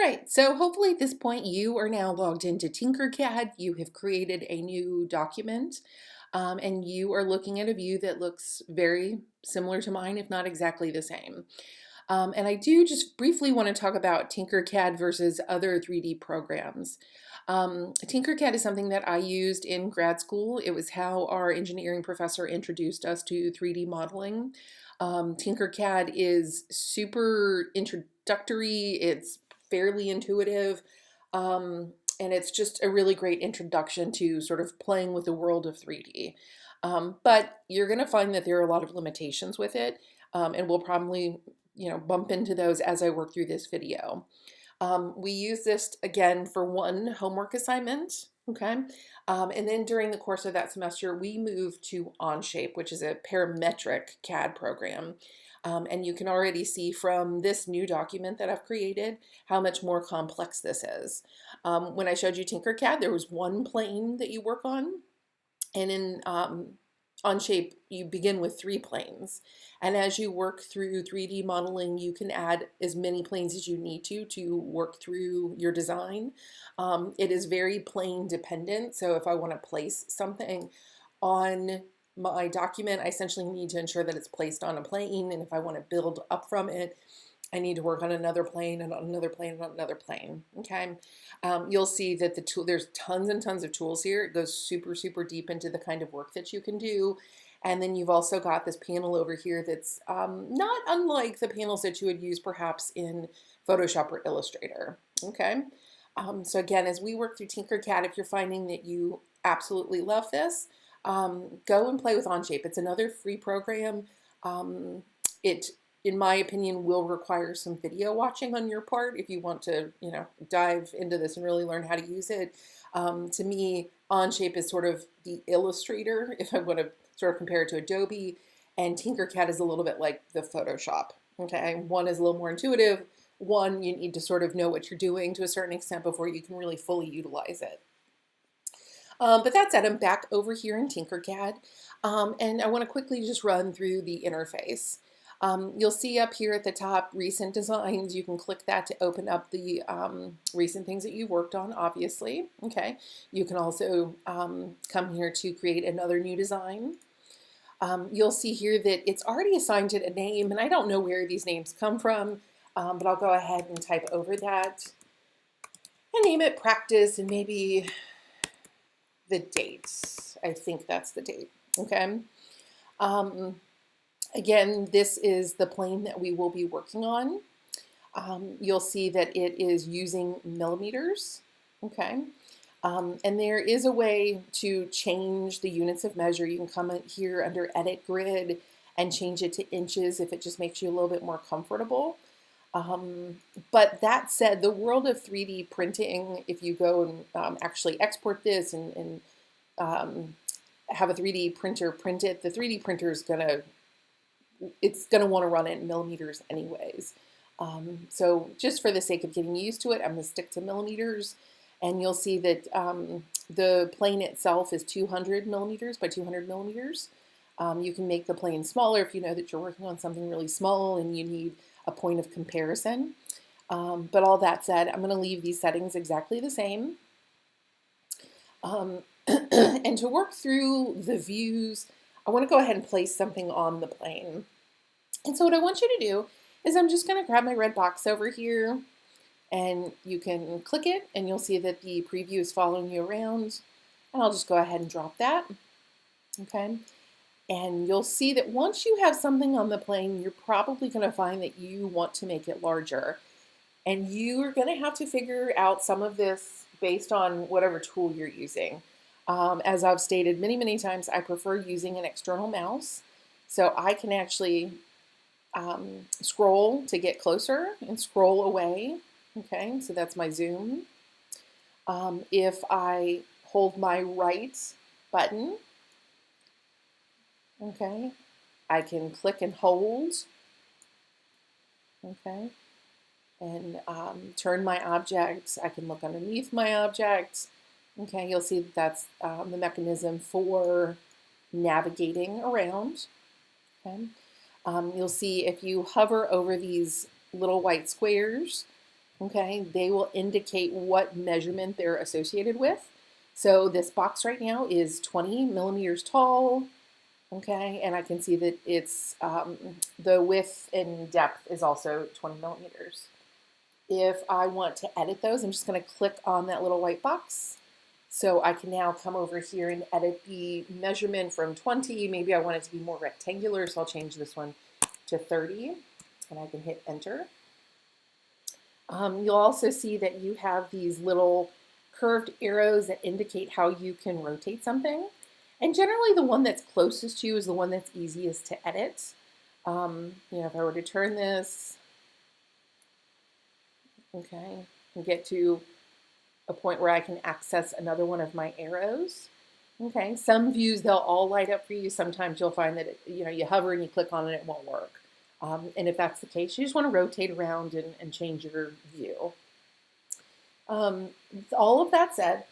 right, so hopefully at this point you are now logged into Tinkercad. You have created a new document, and you are looking at a view that looks very similar to mine, if not exactly the same. And I do just briefly want to talk about Tinkercad versus other 3D programs. Tinkercad is something that I used in grad school. It was how our engineering professor introduced us to 3D modeling. Tinkercad is super introductory. It's fairly intuitive. And it's just a really great introduction to sort of playing with the world of 3D. But you're going to find that there are a lot of limitations with it, and we'll probably bump into those as I work through this video. We use this again for one homework assignment, okay? And then during the course of that semester, we moved to Onshape, which is a parametric CAD program. And you can already see from this new document that I've created how much more complex this is. When I showed you Tinkercad, there was one plane that you work on, and in Onshape, you begin with 3 planes. And as you work through 3D modeling, you can add as many planes as you need to work through your design. It is very plane dependent. So if I want to place something on my document, I essentially need to ensure that it's placed on a plane. And if I want to build up from it, I need to work on another plane and on another plane and on another plane, okay? You'll see that there's tons and tons of tools here. It goes super, super deep into the kind of work that you can do. And then you've also got this panel over here that's not unlike the panels that you would use perhaps in Photoshop or Illustrator, okay? So again, as we work through Tinkercad, if you're finding that you absolutely love this, go and play with Onshape. It's another free program. It, in my opinion, will require some video watching on your part if you want to, dive into this and really learn how to use it. To me, Onshape is sort of the Illustrator, if I want to sort of compare it to Adobe, and Tinkercad is a little bit like the Photoshop, okay? One is a little more intuitive. One, you need to sort of know what you're doing to a certain extent before you can really fully utilize it. But that said, I'm back over here in Tinkercad, and I want to quickly just run through the interface. You'll see up here at the top, recent designs. You can click that to open up the recent things that you worked on, obviously. Okay. You can also come here to create another new design. You'll see here that it's already assigned it a name, and I don't know where these names come from, but I'll go ahead and type over that and name it practice and maybe the dates. I think that's the date. Okay. Again, this is the plane that we will be working on. You'll see that it is using millimeters, okay? And there is a way to change the units of measure. You can come in here under Edit Grid and change it to inches if it just makes you a little bit more comfortable. But that said, the world of 3D printing, if you go and actually export this and have a 3D printer print it, the 3D printer is it's going to want to run it in millimeters anyways. So just for the sake of getting used to it, I'm going to stick to millimeters. And you'll see that the plane itself is 200 millimeters by 200 millimeters. You can make the plane smaller if you know that you're working on something really small and you need a point of comparison. But all that said, I'm going to leave these settings exactly the same. And to work through the views, I want to go ahead and place something on the plane. And so what I want you to do is I'm just going to grab my red box over here, and you can click it and you'll see that the preview is following you around. And I'll just go ahead and drop that. Okay. And you'll see that once you have something on the plane, you're probably going to find that you want to make it larger. And you are going to have to figure out some of this based on whatever tool you're using. As I've stated many, many times, I prefer using an external mouse. So I can actually scroll to get closer and scroll away. Okay, so that's my zoom. If I hold my right button, okay, I can click and hold, okay, and turn my object. I can look underneath my object. Okay, you'll see that that's the mechanism for navigating around. Okay. You'll see if you hover over these little white squares, Okay, they will indicate what measurement they're associated with. So this box right now is 20 millimeters tall. Okay, and I can see that it's the width and depth is also 20 millimeters. If I want to edit those, I'm just going to click on that little white box. So I can now come over here and edit the measurement from 20. Maybe I want it to be more rectangular, so I'll change this one to 30, and I can hit enter. You'll also see that you have these little curved arrows that indicate how you can rotate something. And generally the one that's closest to you is the one that's easiest to edit. If I were to turn this, okay, and get to a point where I can access another one of my arrows. Okay, some views, they'll all light up for you. Sometimes you'll find that, you hover and you click on it, it won't work. And if that's the case, you just want to rotate around and change your view. All of that said,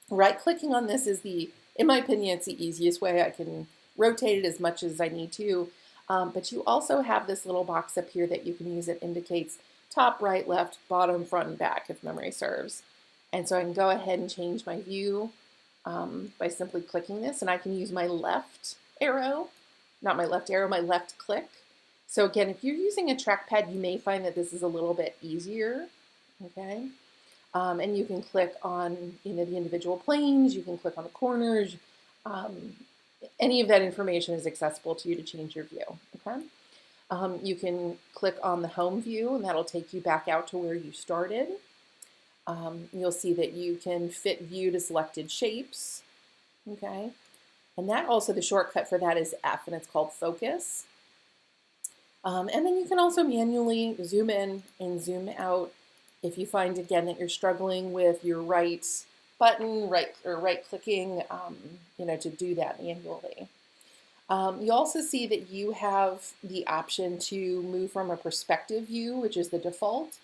right-clicking on this is in my opinion, it's the easiest way. I can rotate it as much as I need to. But you also have this little box up here that you can use that indicates top, right, left, bottom, front, and back, if memory serves. And so I can go ahead and change my view by simply clicking this, and I can use my left arrow, not my left arrow, my left click. So again, if you're using a trackpad, you may find that this is a little bit easier, okay? And you can click on the individual planes, you can click on the corners. Any of that information is accessible to you to change your view, okay? You can click on the home view, and that'll take you back out to where you started. You'll see that you can fit view to selected shapes, okay? And that also, the shortcut for that is F, and it's called focus. And then you can also manually zoom in and zoom out if you find, again, that you're struggling with your right button, right clicking, to do that manually. You also see that you have the option to move from a perspective view, which is the default,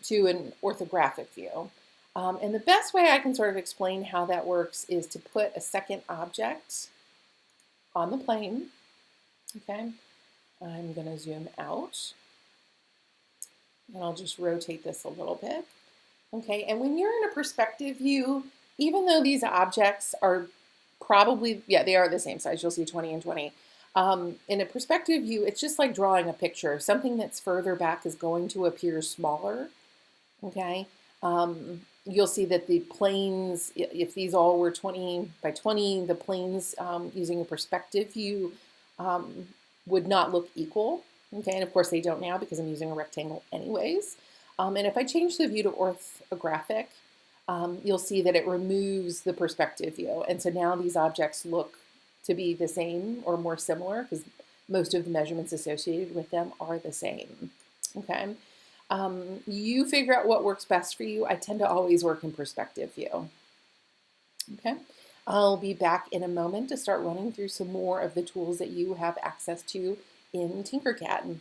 to an orthographic view. And the best way I can sort of explain how that works is to put a second object on the plane. Okay, I'm going to zoom out, and I'll just rotate this a little bit. Okay, and when you're in a perspective view, even though these objects are probably, they are the same size, you'll see 20 and 20. In a perspective view, it's just like drawing a picture. Something that's further back is going to appear smaller, okay? You'll see that the planes, if these all were 20 by 20, the planes using a perspective view would not look equal, okay? And of course they don't now because I'm using a rectangle anyways. And if I change the view to orthographic, you'll see that it removes the perspective view. And so now these objects look to be the same or more similar because most of the measurements associated with them are the same, okay? You figure out what works best for you. I tend to always work in perspective view, okay? I'll be back in a moment to start running through some more of the tools that you have access to in Tinkercad.